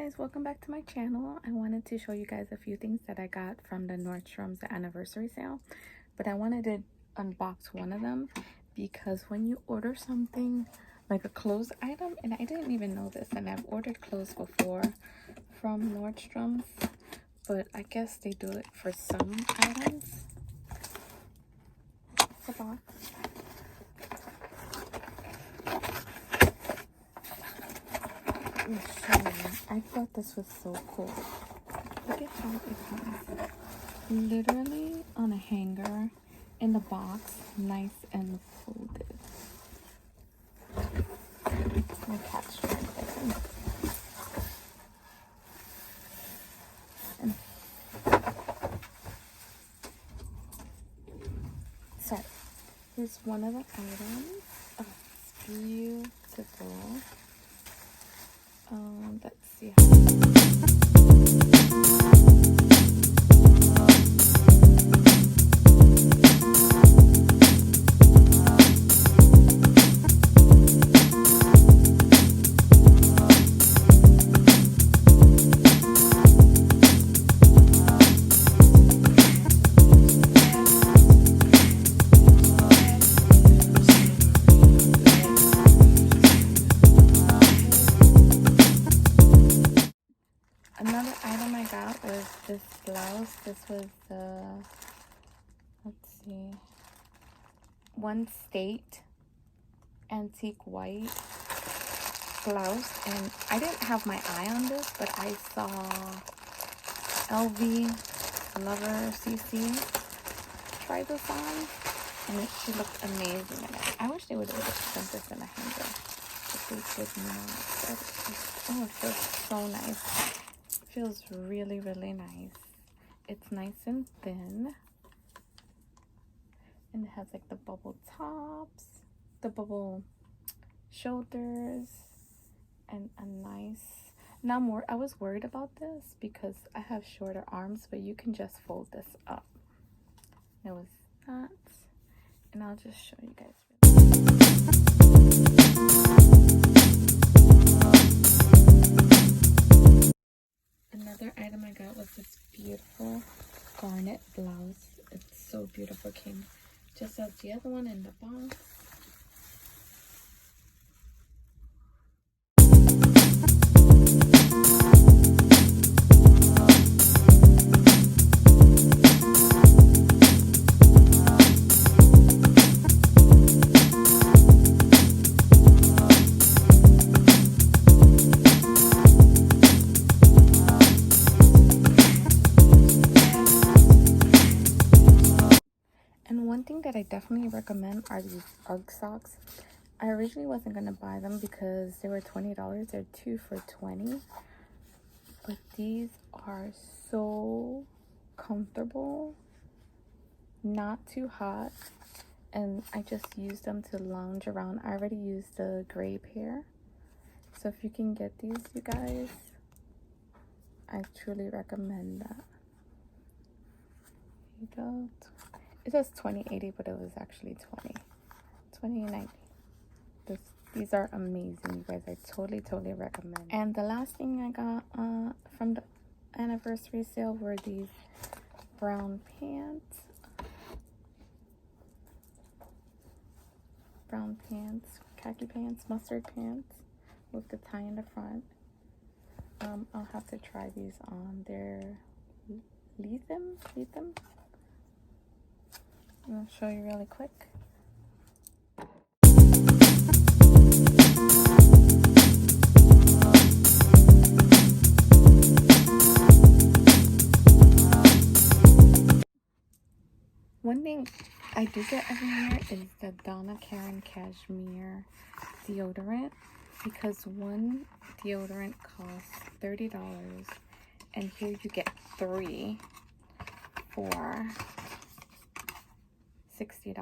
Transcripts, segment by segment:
guys, welcome back to my channel. I wanted to show you guys a few things that I got from the Nordstrom's anniversary sale, but I wanted to unbox one of them because when you order something like a clothes item, and I didn't even know this, and I've ordered clothes before from Nordstrom's, but I guess they do it for some items. It's a box. I thought this was so cool. Look at how it comes. Literally on a hanger in the box, nice and folded. My cat's trying to get in. And so here's one of the items. Oh, it's beautiful. Let's see another item I got was this blouse. This was the, let's see, One State antique white blouse, and I didn't have my eye on this, but I saw LV Lover CC try this on, and she looked amazing in it. I wish they would have sent this in a hanger, but they did not. Oh, it feels so nice. Feels really nice. It's nice and thin, and it has like the bubble tops, the bubble shoulders, and a nice, now I was worried about this because I have shorter arms, but you can just fold this up. It was that, and I'll just show you guys. Another item I got was this beautiful garnet blouse. It's so beautiful. Came just as the other one in the box. One thing that I definitely recommend are these UGG socks. I originally wasn't going to buy them because they were $20. They're 2 for $20. But these are so comfortable, not too hot, and I just used them to lounge around. I already used the gray pair. So if you can get these, you guys, I truly recommend that. Here you go. It says $20.80, but it was actually $20.90. These are amazing, you guys. I totally recommend. And the last thing I got from the anniversary sale were these brown pants. Khaki pants, mustard pants with the tie in the front. I'll have to try these on. They're Lethem. I'll show you really quick. One thing I do get every year is the Donna Karan Cashmere deodorant, because one deodorant costs $30, and here you get 3 for $60.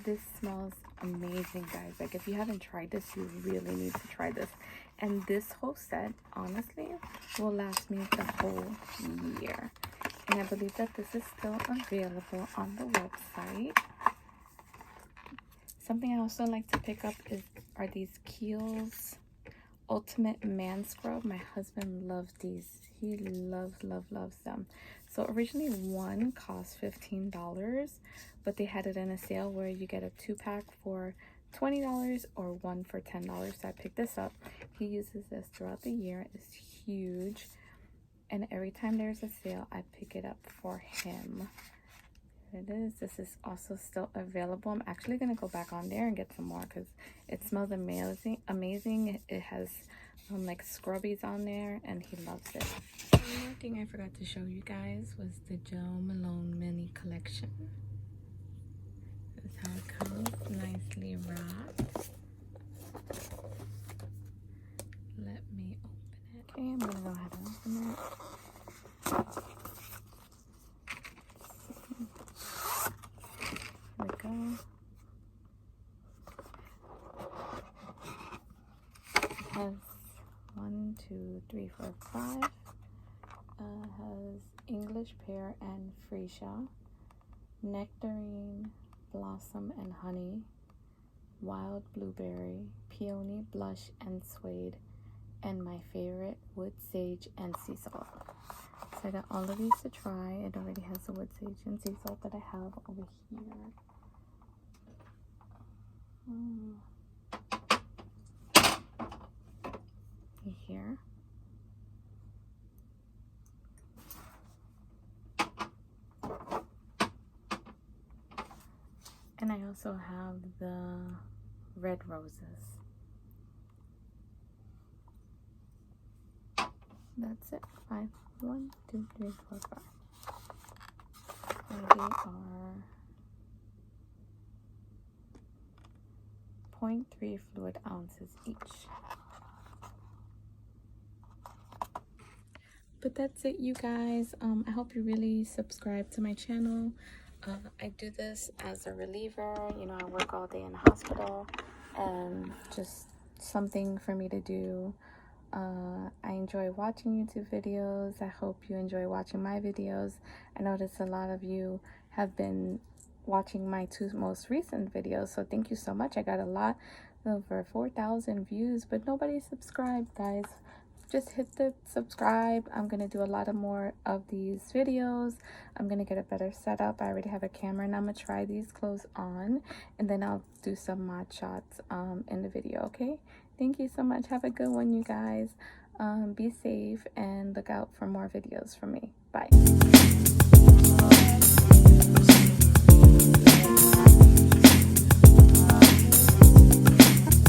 This smells amazing, guys. Like, if you haven't tried this, you really need to try this. And this whole set, honestly, will last me the whole year. And I believe that this is still available on the website. Something I also like to pick up are these Kiehl's Ultimate Man Scrub. My husband loves these. He loves them. So originally one cost $15, but they had it in a sale where you get a 2-pack for $20 or one for $10. So I picked this up. He uses this throughout the year. It's huge, and every time there's a sale I pick it up for him. Here it is. This is also still available. I'm actually gonna go back on there and get some more because it smells amazing. It has like scrubbies on there, and he loves it. One more thing I forgot to show you guys was the Joe Malone mini collection. This is how it comes, nicely wrapped. Let me open it. Okay, I'm gonna go ahead and open it. Here we go. It has 1, 2, 3, 4, 5. Has English pear and freesia, nectarine, blossom and honey, wild blueberry, peony, blush and suede, and my favorite, wood sage and sea salt. So I got all of these to try. It already has the wood sage and sea salt that I have over here. Here. And I also have the red roses. That's it. 5. 1, 2, 3, 4, 5. And they are 0.3 fluid ounces each. But that's it, you guys. I hope you really subscribe to my channel. I do this as a reliever. You know, I work all day in the hospital, and just something for me to do. I enjoy watching YouTube videos. I hope you enjoy watching my videos. I notice a lot of you have been watching my 2 most recent videos, so thank you so much. I got a lot, over 4,000 views, but nobody subscribed, guys. Just hit the subscribe. I'm gonna do a lot of more of these videos. I'm gonna get a better setup. I already have a camera, and I'm gonna try these clothes on, and then I'll do some mod shots in the video. Okay, thank you so much. Have a good one, you guys. Be safe and look out for more videos from me. Bye.